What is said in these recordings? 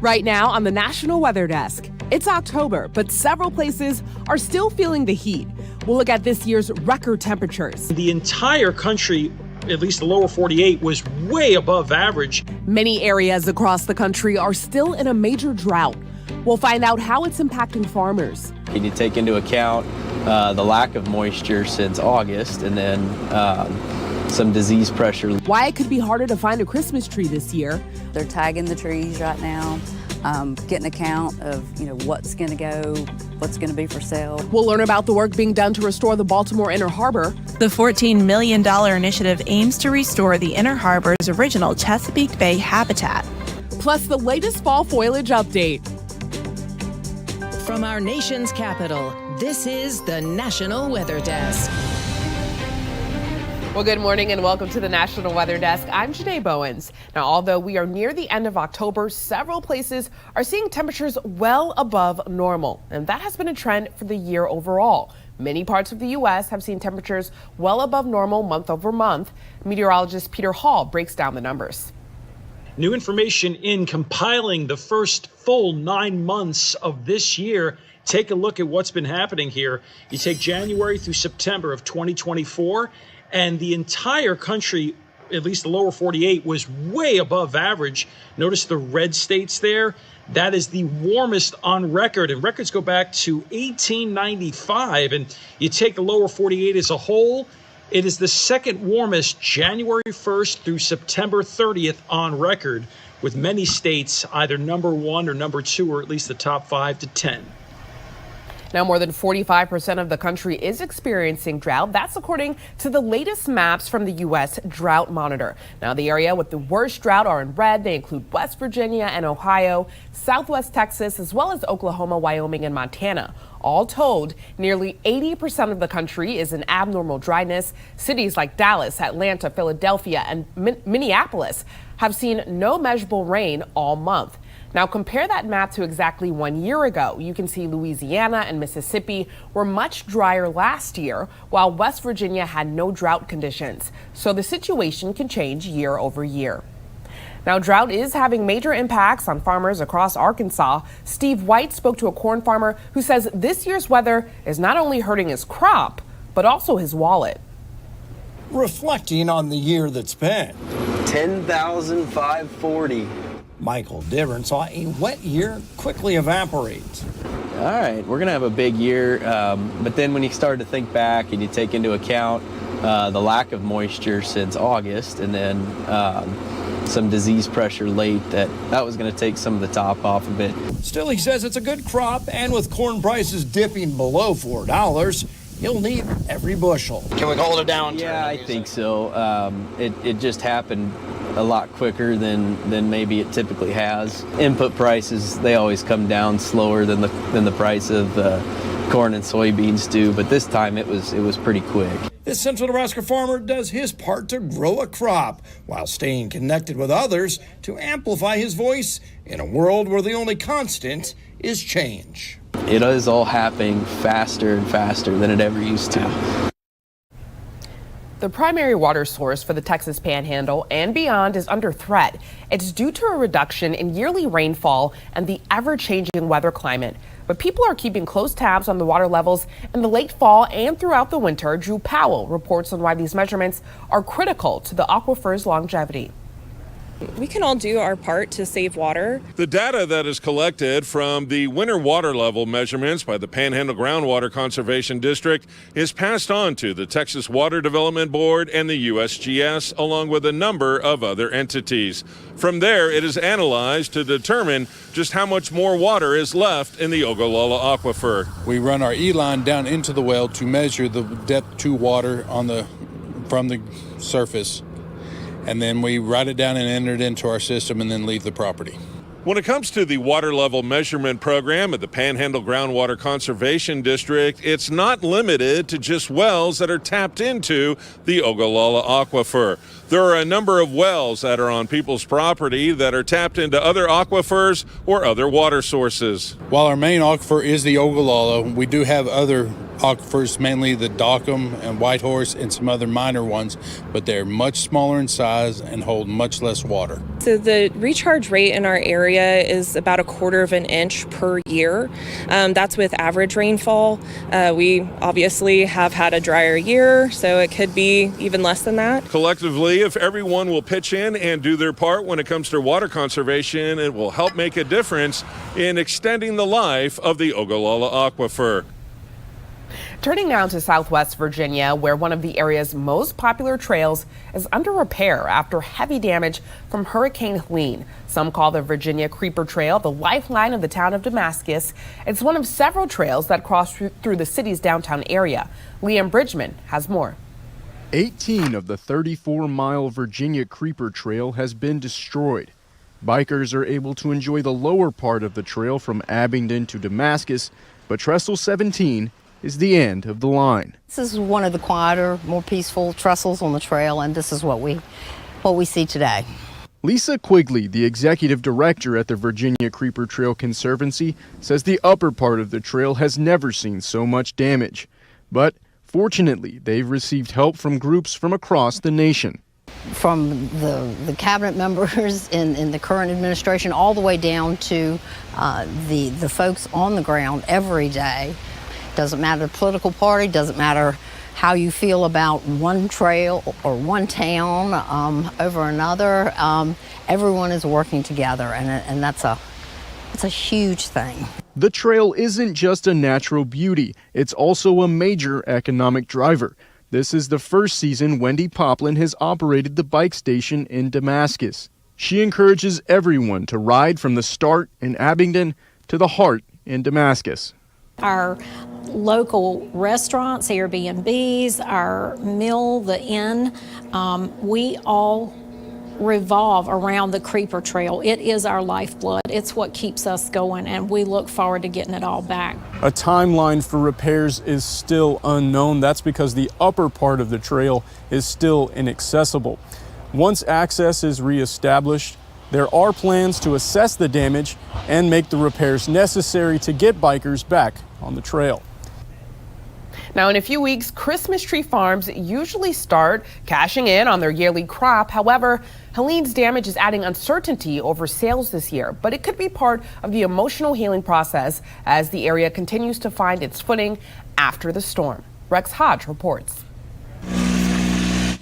Right now on the National Weather Desk, it's October, but several places are still feeling the heat. We'll look at this year's record temperatures. The entire country, at least the lower 48, was way above average. Many areas across the country are still in a major drought. We'll find out how it's impacting farmers. You need to take into account the lack of moisture since August, and then some disease pressure. Why it could be harder to find a Christmas tree this year. They're tagging the trees right now, getting a count of what's going to go, what's going to be for sale. We'll learn about the work being done to restore the Baltimore Inner Harbor. The $14 million initiative aims to restore the Inner Harbor's original Chesapeake Bay habitat. Plus the latest fall foliage update. From our nation's capital, this is the National Weather Desk. Well, good morning and welcome to the National Weather Desk. I'm Janae Bowens. Now, although we are near the end of October, several places are seeing temperatures well above normal, and that has been a trend for the year overall. Many parts of the U.S. have seen temperatures well above normal month over month. Meteorologist Peter Hall breaks down the numbers. New information in compiling the first full 9 months of this year. Take a look at what's been happening here. You take January through September of 2024, and the entire country, at least the lower 48, was way above average. Notice the red states there. That is the warmest on record, and records go back to 1895. And you take the lower 48 as a whole, it is the second warmest January 1st through September 30th on record, with many states either number 1 or number 2, or at least the top 5 to 10. Now, more than 45% of the country is experiencing drought. That's according to the latest maps from the U.S. Drought Monitor. Now, the area with the worst drought are in red. They include West Virginia and Ohio, Southwest Texas, as well as Oklahoma, Wyoming, and Montana. All told, nearly 80% of the country is in abnormal dryness. Cities like Dallas, Atlanta, Philadelphia, and Minneapolis have seen no measurable rain all month. Now compare that map to exactly 1 year ago. You can see Louisiana and Mississippi were much drier last year, while West Virginia had no drought conditions. So the situation can change year over year. Now, drought is having major impacts on farmers across Arkansas. Steve White spoke to a corn farmer who says this year's weather is not only hurting his crop, but also his wallet. Reflecting on the year that's been. 10,540. Michael Divern saw a wet year quickly evaporate. All right, we're going to have a big year, but then when you start to think back and you take into account the lack of moisture since August, and then some disease pressure late, that was going to take some of the top off a bit. Still, he says it's a good crop, and with corn prices dipping below $4, he'll need every bushel. Can we hold it down? Yeah, I think so. It just happened a lot quicker than maybe it typically has. Input prices, they always come down slower than the price of corn and soybeans do, but this time it was pretty quick. This Central Nebraska farmer does his part to grow a crop while staying connected with others to amplify his voice in a world where the only constant is change. It is all happening faster and faster than it ever used to. The primary water source for the Texas Panhandle and beyond is under threat. It's due to a reduction in yearly rainfall and the ever-changing weather climate. But people are keeping close tabs on the water levels in the late fall and throughout the winter. Drew Powell reports on why these measurements are critical to the aquifer's longevity. We can all do our part to save water. The data that is collected from the winter water level measurements by the Panhandle Groundwater Conservation District is passed on to the Texas Water Development Board and the USGS, along with a number of other entities. From there, it is analyzed to determine just how much more water is left in the Ogallala Aquifer. We run our E-line down into the well to measure the depth to water from the surface. And then we write it down and enter it into our system and then leave the property. When it comes to the water level measurement program at the Panhandle Groundwater Conservation District, it's not limited to just wells that are tapped into the Ogallala Aquifer. There are a number of wells that are on people's property that are tapped into other aquifers or other water sources. While our main aquifer is the Ogallala, we do have other aquifers, mainly the Dockham and Whitehorse and some other minor ones, but they're much smaller in size and hold much less water. So the recharge rate in our area is about 1/4 of an inch per year. That's with average rainfall. We obviously have had a drier year, so it could be even less than that. Collectively, if everyone will pitch in and do their part when it comes to water conservation, it will help make a difference in extending the life of the Ogallala Aquifer. Turning now to Southwest Virginia, where one of the area's most popular trails is under repair after heavy damage from Hurricane Helene. Some call the Virginia Creeper Trail the lifeline of the town of Damascus. It's one of several trails that cross through the city's downtown area. Liam Bridgman has more. 18 of the 34-mile Virginia Creeper Trail has been destroyed. Bikers are able to enjoy the lower part of the trail from Abingdon to Damascus, but Trestle 17 is the end of the line. This is one of the quieter, more peaceful trestles on the trail, and this is what we see today. Lisa Quigley, the executive director at the Virginia Creeper Trail Conservancy, says the upper part of the trail has never seen so much damage. But fortunately, they've received help from groups from across the nation. From the cabinet members in the current administration all the way down to the folks on the ground every day. Doesn't matter the political party, doesn't matter how you feel about one trail or one town over another. Everyone is working together, and that's a huge thing. The trail isn't just a natural beauty, it's also a major economic driver. This is the first season Wendy Poplin has operated the bike station in Damascus. She encourages everyone to ride from the start in Abingdon to the heart in Damascus. Our local restaurants, Airbnbs, our mill, the inn, we all revolve around the Creeper Trail. It is our lifeblood. It's what keeps us going, and we look forward to getting it all back. A timeline for repairs is still unknown. That's because the upper part of the trail is still inaccessible. Once access is reestablished, there are plans to assess the damage and make the repairs necessary to get bikers back on the trail. Now, in a few weeks, Christmas tree farms usually start cashing in on their yearly crop. However, Helene's damage is adding uncertainty over sales this year, but it could be part of the emotional healing process as the area continues to find its footing after the storm. Rex Hodge reports.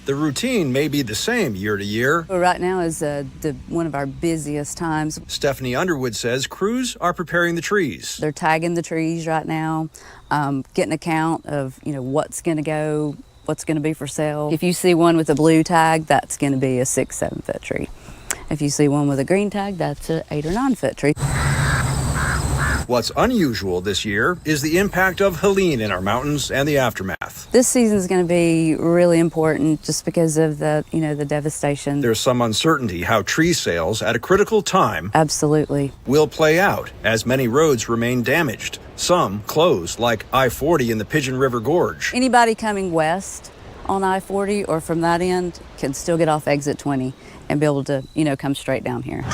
The routine may be the same year to year. Right now is one of our busiest times. Stephanie Underwood says crews are preparing the trees. They're tagging the trees right now, getting a count of what's going to go, what's going to be for sale. If you see one with a blue tag, that's going to be a 6-7 foot tree. If you see one with a green tag, that's an 8 or 9 foot tree. What's unusual this year is the impact of Helene in our mountains and the aftermath. This season is going to be really important just because of the devastation. There's some uncertainty how tree sales at a critical time absolutely will play out as many roads remain damaged. Some closed, like I-40 in the Pigeon River Gorge. Anybody coming west on I-40 or from that end can still get off exit 20 and be able to, come straight down here.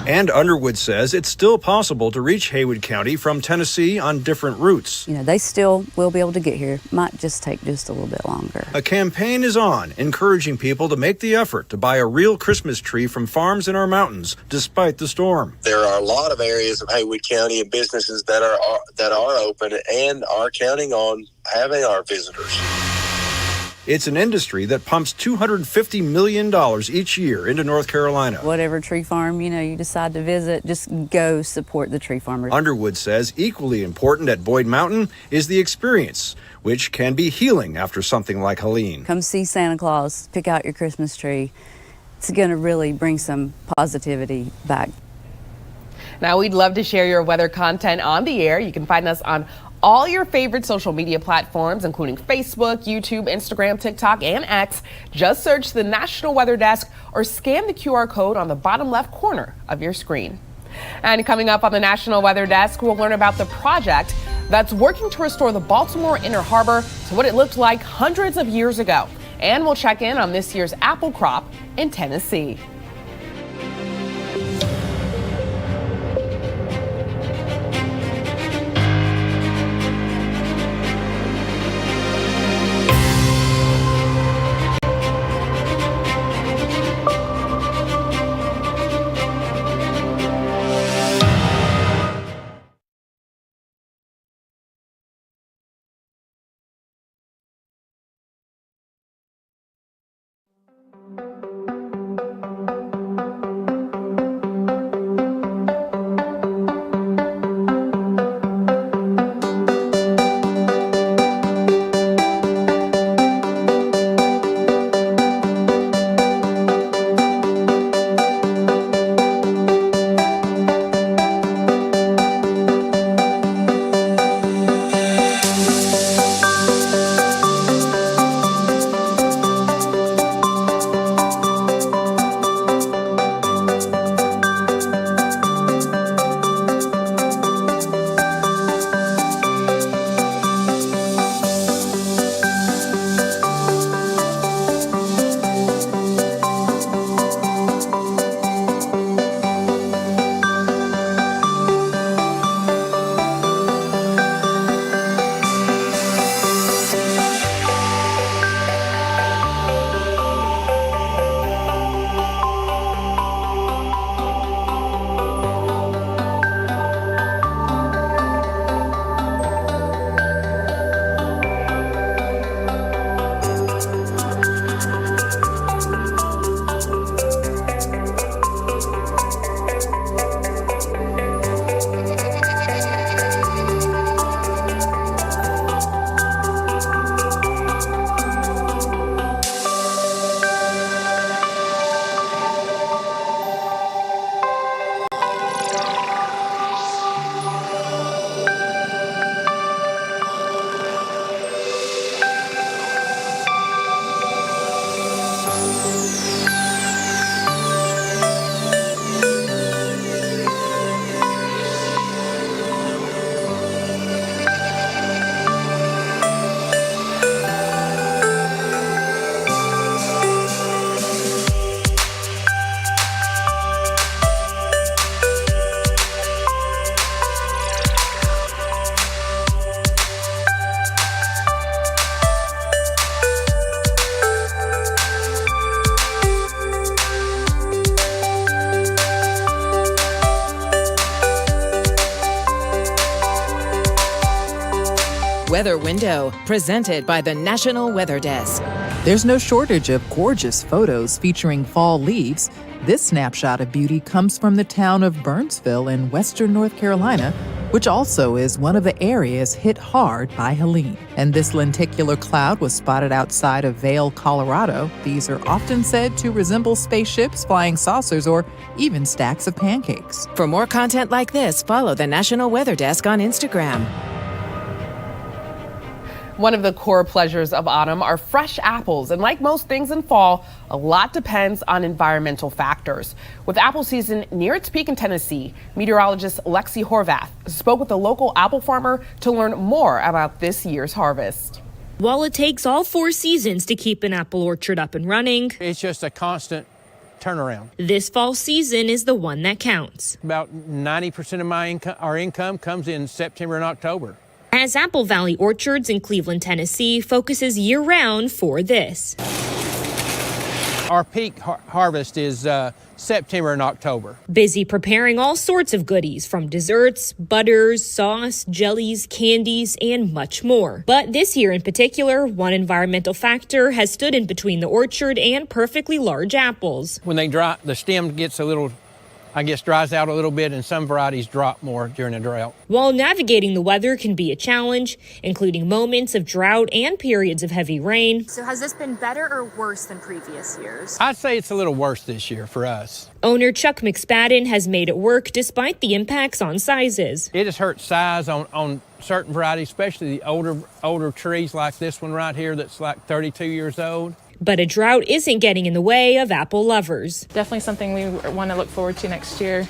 And Underwood says it's still possible to reach Haywood County from Tennessee on different routes. They still will be able to get here. Might just take just a little bit longer. A campaign is on, encouraging people to make the effort to buy a real Christmas tree from farms in our mountains, despite the storm. There are a lot of areas of Haywood County and businesses that are open and are counting on having our visitors. It's an industry that pumps $250 million each year into North Carolina. Whatever tree farm, you decide to visit, just go support the tree farmers. Underwood says equally important at Boyd Mountain is the experience, which can be healing after something like Helene. Come see Santa Claus, pick out your Christmas tree. It's going to really bring some positivity back. Now, we'd love to share your weather content on the air. You can find us on all your favorite social media platforms, including Facebook, YouTube, Instagram, TikTok, and X. Just search the National Weather Desk or scan the QR code on the bottom left corner of your screen. And coming up on the National Weather Desk, we'll learn about the project that's working to restore the Baltimore Inner Harbor to what it looked like hundreds of years ago. And we'll check in on this year's apple crop in Tennessee. Weather Window, presented by the National Weather Desk. There's no shortage of gorgeous photos featuring fall leaves. This snapshot of beauty comes from the town of Burnsville in western North Carolina, which also is one of the areas hit hard by Helene. And this lenticular cloud was spotted outside of Vail, Colorado. These are often said to resemble spaceships, flying saucers, or even stacks of pancakes. For more content like this, follow the National Weather Desk on Instagram. One of the core pleasures of autumn are fresh apples, and like most things in fall, a lot depends on environmental factors. With apple season near its peak in Tennessee, meteorologist Lexi Horvath spoke with a local apple farmer to learn more about this year's harvest. While it takes all 4 seasons to keep an apple orchard up and running, it's just a constant turnaround. This fall season is the one that counts. About 90% of our income comes in September and October. As Apple Valley Orchards in Cleveland, Tennessee focuses year-round for this. Our peak harvest is September and October. Busy preparing all sorts of goodies from desserts, butters, sauce, jellies, candies, and much more. But this year in particular, one environmental factor has stood in between the orchard and perfectly large apples. When they dry, the stem gets a little, dries out a little bit, and some varieties drop more during a drought. While navigating the weather can be a challenge, including moments of drought and periods of heavy rain. So has this been better or worse than previous years? I'd say it's a little worse this year for us. Owner Chuck McSpadden has made it work despite the impacts on sizes. It has hurt size on certain varieties, especially the older trees like this one right here that's like 32 years old. But a drought isn't getting in the way of apple lovers. Definitely something we want to look forward to next year.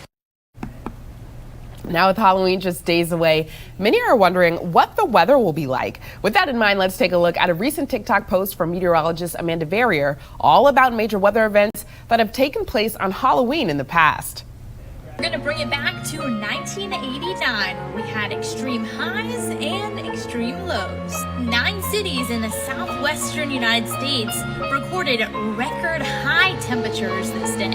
Now with Halloween just days away, many are wondering what the weather will be like. With that in mind, let's take a look at a recent TikTok post from meteorologist Amanda Verrier, all about major weather events that have taken place on Halloween in the past. We're going to bring it back to 1989, where we had extreme highs and extreme lows. 9 cities in the southwestern United States recorded record high temperatures this day.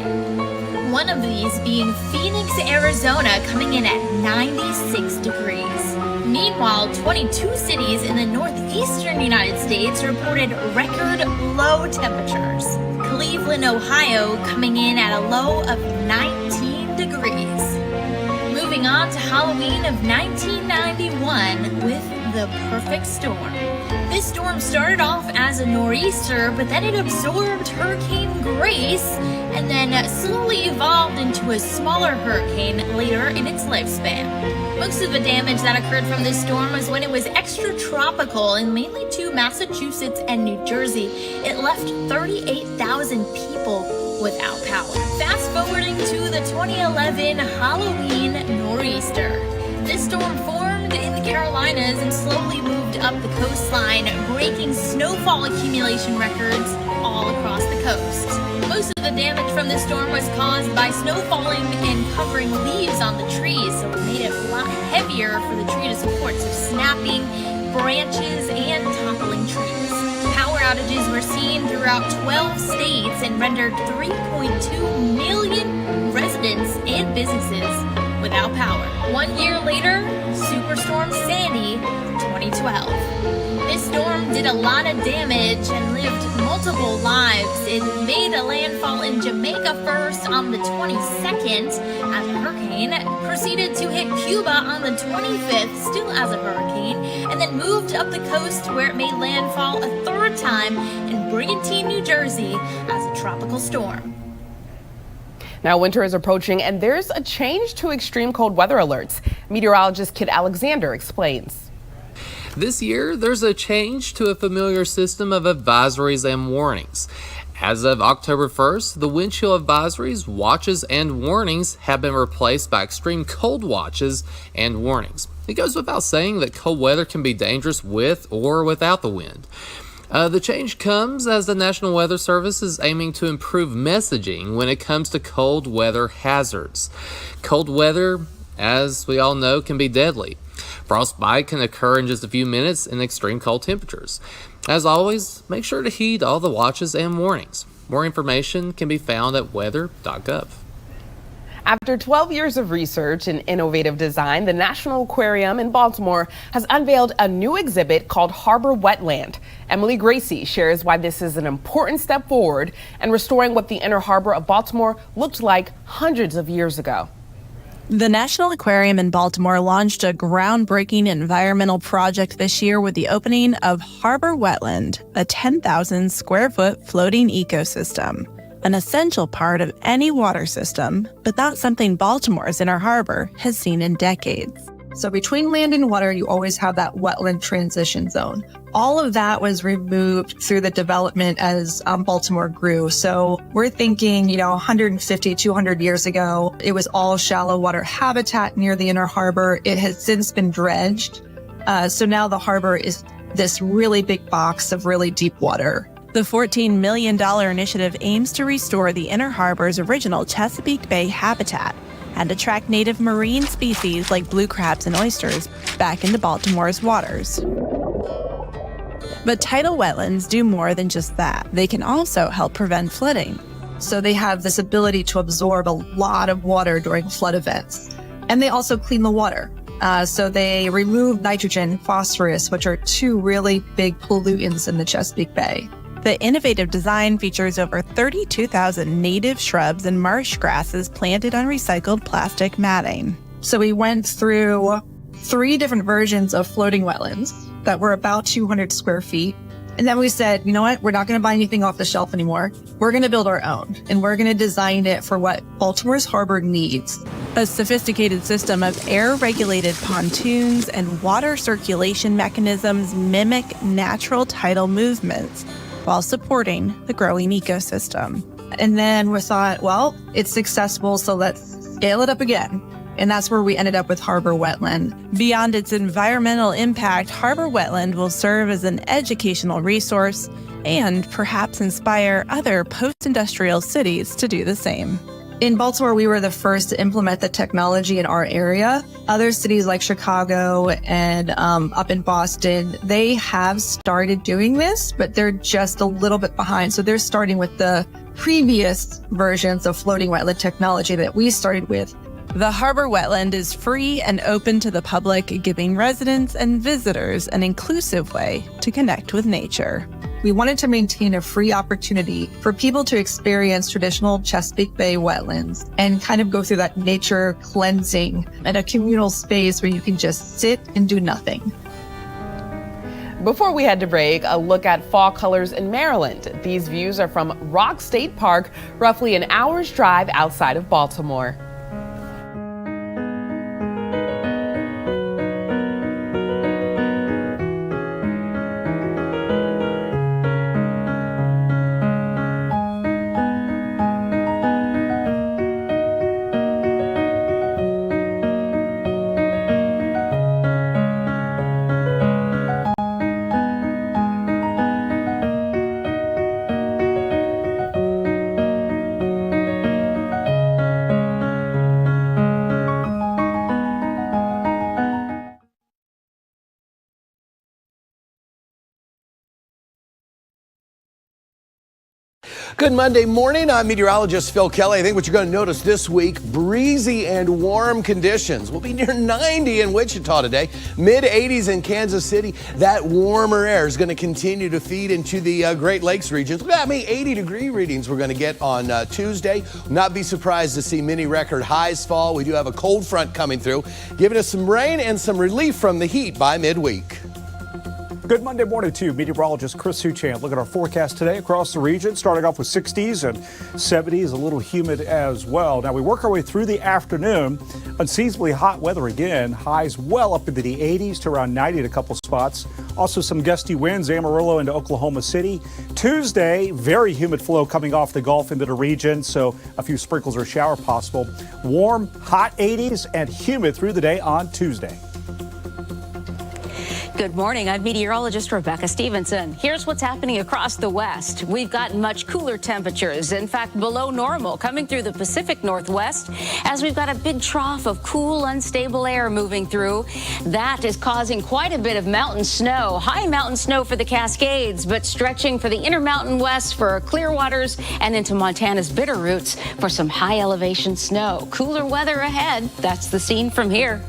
One of these being Phoenix, Arizona, coming in at 96 degrees. Meanwhile, 22 cities in the northeastern United States reported record low temperatures. Cleveland, Ohio, coming in at a low of 19 degrees. Moving on to Halloween of 1991 with the perfect storm. This storm started off as a nor'easter, but then it absorbed Hurricane Grace and then slowly evolved into a smaller hurricane later in its lifespan. Most of the damage that occurred from this storm was when it was extratropical and mainly to Massachusetts and New Jersey. It left 38,000 people without power. Fast forwarding to the 2011 Halloween nor'easter. This storm formed in the Carolinas and slowly moved up the coastline, breaking snowfall accumulation records all across the coast. Most of the damage from this storm was caused by snow falling and covering leaves on the trees, so it made it a lot heavier for the tree to support, so snapping branches and toppling trees. Power outages were seen throughout 12 states and rendered 3.2 million residents and businesses without power. 1 year later, Superstorm Sandy, 2012. This storm did a lot of damage and lived multiple lives. It made a landfall in Jamaica first on the 22nd as a hurricane, proceeded to hit Cuba on the 25th, still as a hurricane, and then moved up the coast where it made landfall a third time in Brigantine, New Jersey as a tropical storm. Now winter is approaching and there's a change to extreme cold weather alerts. Meteorologist Kit Alexander explains. This year, there's a change to a familiar system of advisories and warnings. As of October 1st, the wind chill advisories, watches, and warnings have been replaced by extreme cold watches and warnings. It goes without saying that cold weather can be dangerous with or without the wind. The change comes as the National Weather Service is aiming to improve messaging when it comes to cold weather hazards. Cold weather, as we all know, can be deadly. Frostbite can occur in just a few minutes in extreme cold temperatures. As always, make sure to heed all the watches and warnings. More information can be found at weather.gov. After 12 years of research and innovative design, the National Aquarium in Baltimore has unveiled a new exhibit called Harbor Wetland. Emily Gracie shares why this is an important step forward in restoring what the Inner Harbor of Baltimore looked like hundreds of years ago. The National Aquarium in Baltimore launched a groundbreaking environmental project this year with the opening of Harbor Wetland, a 10,000 square foot floating ecosystem. An essential part of any water system, but not something Baltimore's Inner Harbor has seen in decades. So between land and water, you always have that wetland transition zone. All of that was removed through the development as Baltimore grew. So we're thinking, 150, 200 years ago, it was all shallow water habitat near the Inner Harbor. It has since been dredged. So now the harbor is this really big box of really deep water. The $14 million initiative aims to restore the Inner Harbor's original Chesapeake Bay habitat and attract native marine species like blue crabs and oysters back into Baltimore's waters. But tidal wetlands do more than just that. They can also help prevent flooding. So they have this ability to absorb a lot of water during flood events. And they also clean the water. So they remove nitrogen, phosphorus, which are two really big pollutants in the Chesapeake Bay. The innovative design features over 32,000 native shrubs and marsh grasses planted on recycled plastic matting. So we went through 3 different versions of floating wetlands that were about 200 square feet. And then we said, you know what? We're not going to buy anything off the shelf anymore. We're going to build our own, and we're going to design it for what Baltimore's harbor needs. A sophisticated system of air-regulated pontoons and water circulation mechanisms mimic natural tidal movements while supporting the growing ecosystem. And then we thought, well, it's successful, so let's scale it up again. And that's where we ended up with Harbor Wetland. Beyond its environmental impact, Harbor Wetland will serve as an educational resource and perhaps inspire other post-industrial cities to do the same. In Baltimore, we were the first to implement the technology in our area. Other cities like Chicago and up in Boston, they have started doing this, but they're just a little bit behind. So they're starting with the previous versions of floating wetland technology that we started with. The Harbor Wetland is free and open to the public, giving residents and visitors an inclusive way to connect with nature. We wanted to maintain a free opportunity for people to experience traditional Chesapeake Bay wetlands and kind of go through that nature cleansing and a communal space where you can just sit and do nothing. Before we head to break, a look at fall colors in Maryland. These views are from Rock State Park, roughly an hour's drive outside of Baltimore. Good Monday morning. I'm meteorologist Phil Kelly. I think what you're going to notice this week, breezy and warm conditions. We'll be near 90 in Wichita today, mid 80s in Kansas City. That warmer air is going to continue to feed into the Great Lakes regions. Look at me, 80-degree readings we're going to get on Tuesday. Not be surprised to see many record highs fall. We do have a cold front coming through, giving us some rain and some relief from the heat by midweek. Good Monday morning to you, meteorologist Chris Huchan. Look at our forecast today across the region, starting off with 60s and 70s, a little humid as well. Now we work our way through the afternoon. Unseasonably hot weather again, highs well up into the 80s to around 90 at a couple spots. Also some gusty winds, Amarillo into Oklahoma City. Tuesday, very humid flow coming off the Gulf into the region, so a few sprinkles or shower possible. Warm, hot 80s and humid through the day on Tuesday. Good morning. I'm meteorologist Rebecca Stevenson. Here's what's happening across the West. We've got much cooler temperatures, in fact, below normal, coming through the Pacific Northwest as we've got a big trough of cool, unstable air moving through. That is causing quite a bit of mountain snow. High mountain snow for the Cascades, but stretching for the Intermountain West, for Clearwaters, and into Montana's Bitterroots for some high elevation snow. Cooler weather ahead. That's the scene from here.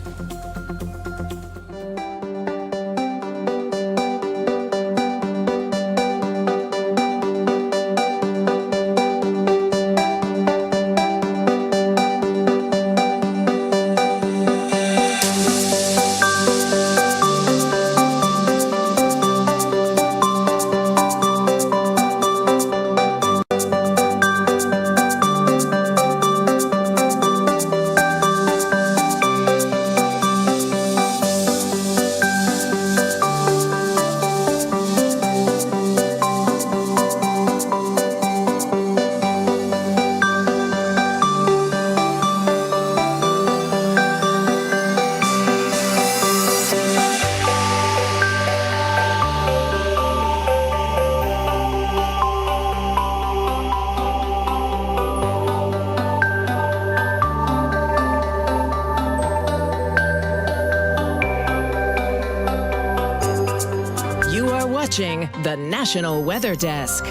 The National Weather Desk.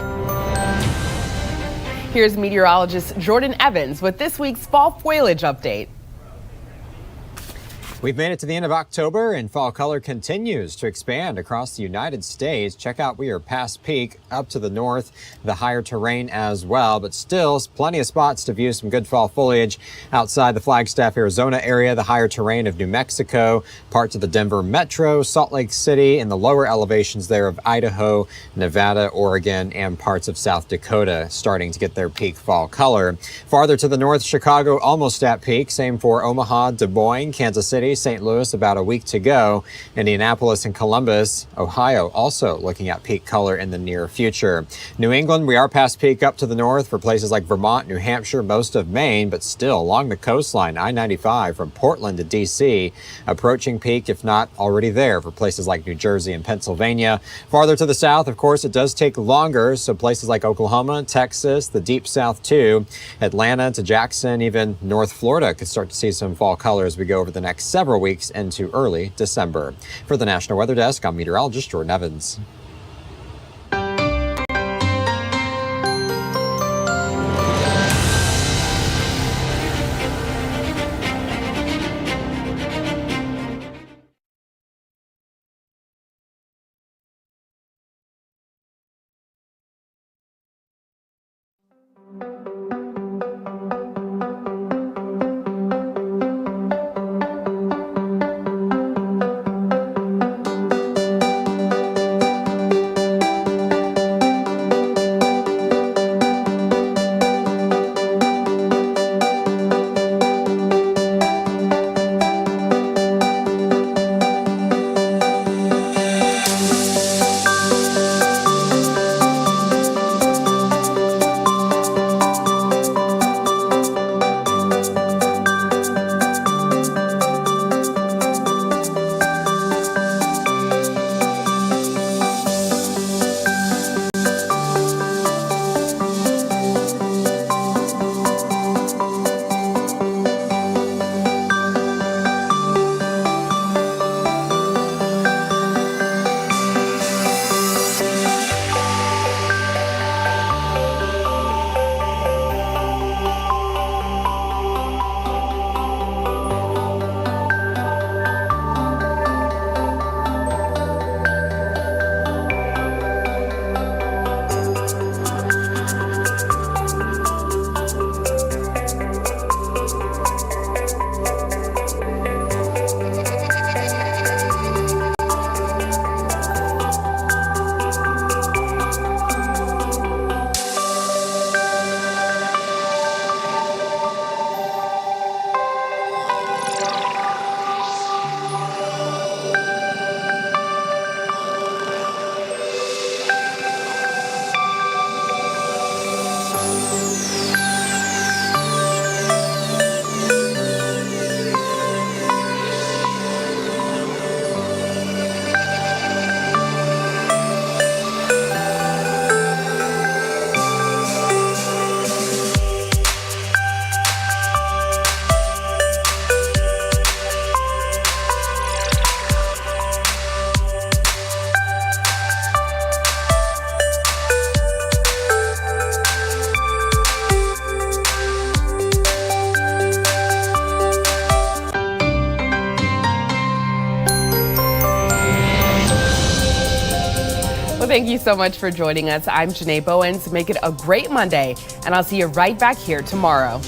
Here's meteorologist Jordan Evans with this week's fall foliage update. We've made it to the end of October and fall color continues to expand across the United States. Check out, we are past peak up to the north, the higher terrain as well, but still plenty of spots to view some good fall foliage outside the Flagstaff, Arizona area, the higher terrain of New Mexico, parts of the Denver metro, Salt Lake City, and the lower elevations there of Idaho, Nevada, Oregon, and parts of South Dakota starting to get their peak fall color. Farther to the north, Chicago almost at peak. Same for Omaha, Des Moines, Kansas City, St. Louis about a week to go. Indianapolis and Columbus, Ohio also looking at peak color in the near future. New England, we are past peak up to the north for places like Vermont, New Hampshire, most of Maine, but still along the coastline, I-95 from Portland to D.C. approaching peak, if not already there, for places like New Jersey and Pennsylvania. Farther to the south, of course, it does take longer, so places like Oklahoma, Texas, the deep south too, Atlanta to Jackson, even North Florida could start to see some fall color as we go over the next several weeks into early December. For the National Weather Desk, I'm meteorologist Jordan Evans. Thank you so much for joining us. I'm Janae Bowens. Make it a great Monday, and I'll see you right back here tomorrow.